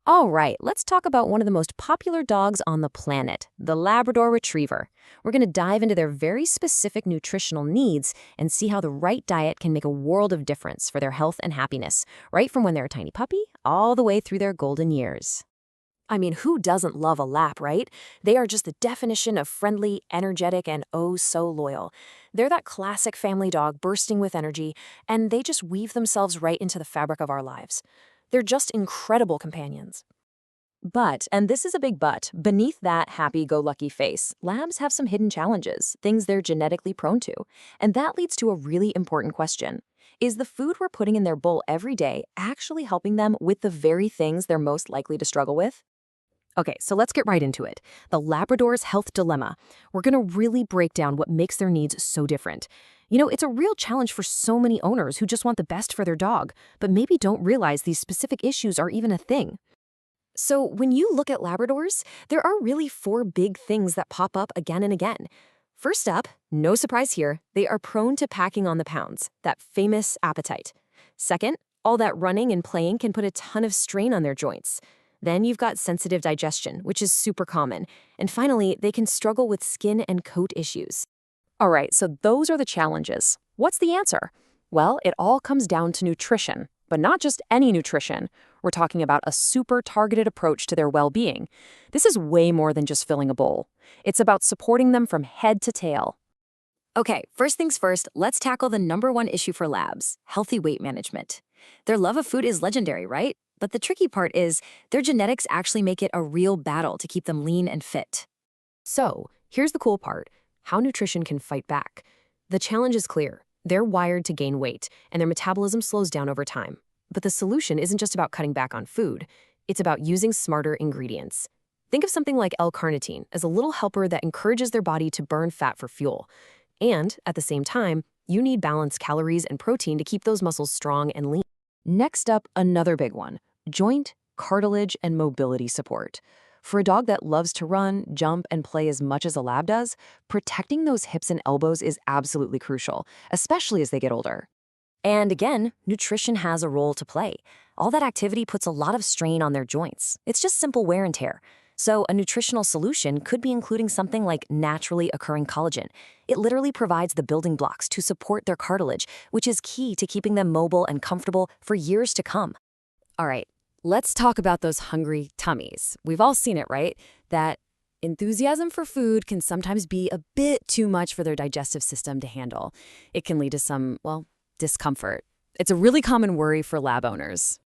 All right, let's talk about one of the most popular dogs on the planet, the Labrador Retriever. We're going to dive into their very specific nutritional needs and see how the right diet can make a world of difference for their health and happiness, right from when they're a tiny puppy all the way through their golden years. I mean, who doesn't love a lap, right? They are just the definition of friendly, energetic, and oh so loyal. They're that classic family dog bursting with energy, and they just weave themselves right into the fabric of our lives. They're just incredible companions. But, and this is a big but, beneath that happy-go-lucky face, labs have some hidden challenges, things they're genetically prone to. And that leads to a really important question. Is the food we're putting in their bowl every day actually helping them with the very things they're most likely to struggle with? Okay, so let's get right into it. The Labrador's health dilemma. We're going to really break down what makes their needs so different. You know, it's a real challenge for so many owners who just want the best for their dog, but maybe don't realize these specific issues are even a thing. So when you look at Labradors, there are really four big things that pop up again and again. First up, no surprise here, they are prone to packing on the pounds, that famous appetite. Second, all that running and playing can put a ton of strain on their joints. Then you've got sensitive digestion, which is super common. And finally, they can struggle with skin and coat issues. All right, so those are the challenges. What's the answer? Well, it all comes down to nutrition, but not just any nutrition. We're talking about a super targeted approach to their well-being. This is way more than just filling a bowl. It's about supporting them from head to tail. Okay, first things first, let's tackle the number one issue for labs, healthy weight management. Their love of food is legendary, right? But the tricky part is their genetics actually make it a real battle to keep them lean and fit. So, here's the cool part, how nutrition can fight back. The challenge is clear. They're wired to gain weight, and their metabolism slows down over time. But the solution isn't just about cutting back on food. It's about using smarter ingredients. Think of something like L-carnitine as a little helper that encourages their body to burn fat for fuel. And, at the same time, you need balanced calories and protein to keep those muscles strong and lean. Next up, another big one, joint, cartilage, and mobility support. For a dog that loves to run, jump, and play as much as a lab does, protecting those hips and elbows is absolutely crucial, especially as they get older. And again, nutrition has a role to play. All that activity puts a lot of strain on their joints. It's just simple wear and tear. So a nutritional solution could be including something like naturally occurring collagen. It literally provides the building blocks to support their cartilage, which is key to keeping them mobile and comfortable for years to come. All right, let's talk about those hungry tummies. We've all seen it, right? That enthusiasm for food can sometimes be a bit too much for their digestive system to handle. It can lead to some, well, discomfort. It's a really common worry for lab owners.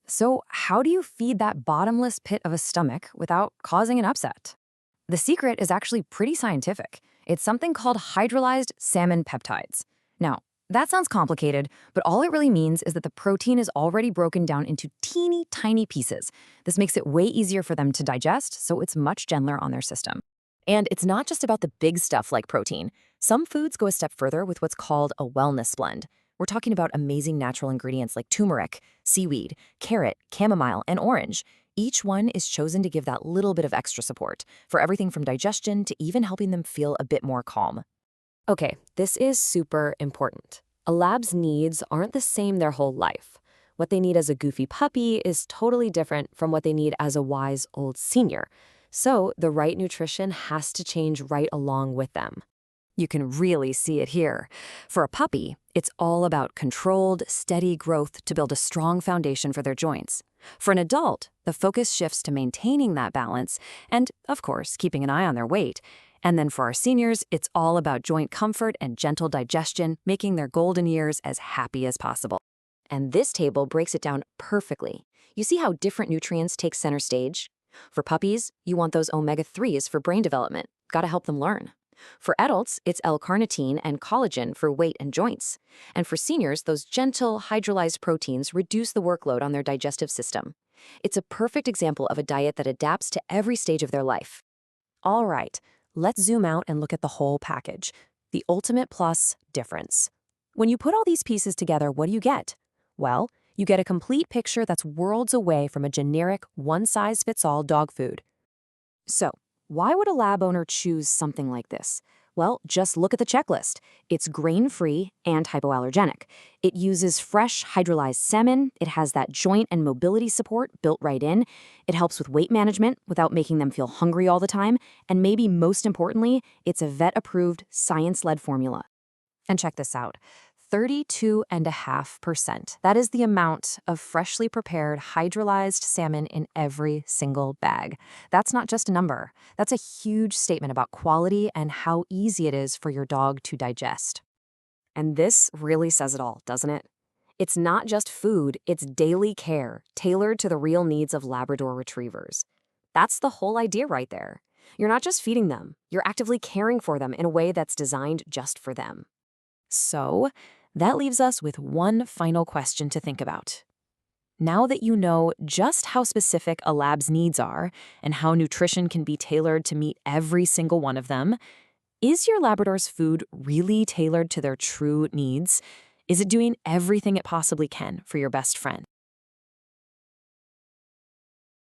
So how do you feed that bottomless pit of a stomach without causing an upset? The secret is actually pretty scientific. It's something called hydrolyzed salmon peptides. Now, that sounds complicated, but all it really means is that the protein is already broken down into teeny tiny pieces. This makes it way easier for them to digest, so it's much gentler on their system. And it's not just about the big stuff like protein. Some foods go a step further with what's called a wellness blend. We're talking about amazing natural ingredients like turmeric, seaweed, carrot, chamomile, and orange. Each one is chosen to give that little bit of extra support for everything from digestion to even helping them feel a bit more calm. Okay, this is super important. A lab's needs aren't the same their whole life. What they need as a goofy puppy is totally different from what they need as a wise old senior. So the right nutrition has to change right along with them. You can really see it here. For a puppy, it's all about controlled, steady growth to build a strong foundation for their joints. For an adult, the focus shifts to maintaining that balance and, of course, keeping an eye on their weight. And then for our seniors, it's all about joint comfort and gentle digestion, making their golden years as happy as possible. And this table breaks it down perfectly. You see how different nutrients take center stage? For puppies, you want those omega-3s for brain development. Gotta help them learn. For adults, it's L-carnitine and collagen for weight and joints. And for seniors, those gentle, hydrolyzed proteins reduce the workload on their digestive system. It's a perfect example of a diet that adapts to every stage of their life. All right, let's zoom out and look at the whole package. The ultimate plus difference. When you put all these pieces together, what do you get? Well, you get a complete picture that's worlds away from a generic, one-size-fits-all dog food. So, why would a lab owner choose something like this? Well, just look at the checklist. It's grain-free and hypoallergenic. It uses fresh hydrolyzed salmon. It has that joint and mobility support built right in. It helps with weight management without making them feel hungry all the time. And maybe most importantly, it's a vet-approved, science-led formula. And check this out. 32.5%. That is the amount of freshly prepared hydrolyzed salmon in every single bag. That's not just a number. That's a huge statement about quality and how easy it is for your dog to digest. And this really says it all, doesn't it? It's not just food, it's daily care, tailored to the real needs of Labrador retrievers. That's the whole idea right there. You're not just feeding them, you're actively caring for them in a way that's designed just for them. So, that leaves us with one final question to think about. Now that you know just how specific a lab's needs are and how nutrition can be tailored to meet every single one of them, is your Labrador's food really tailored to their true needs? Is it doing everything it possibly can for your best friend?